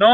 9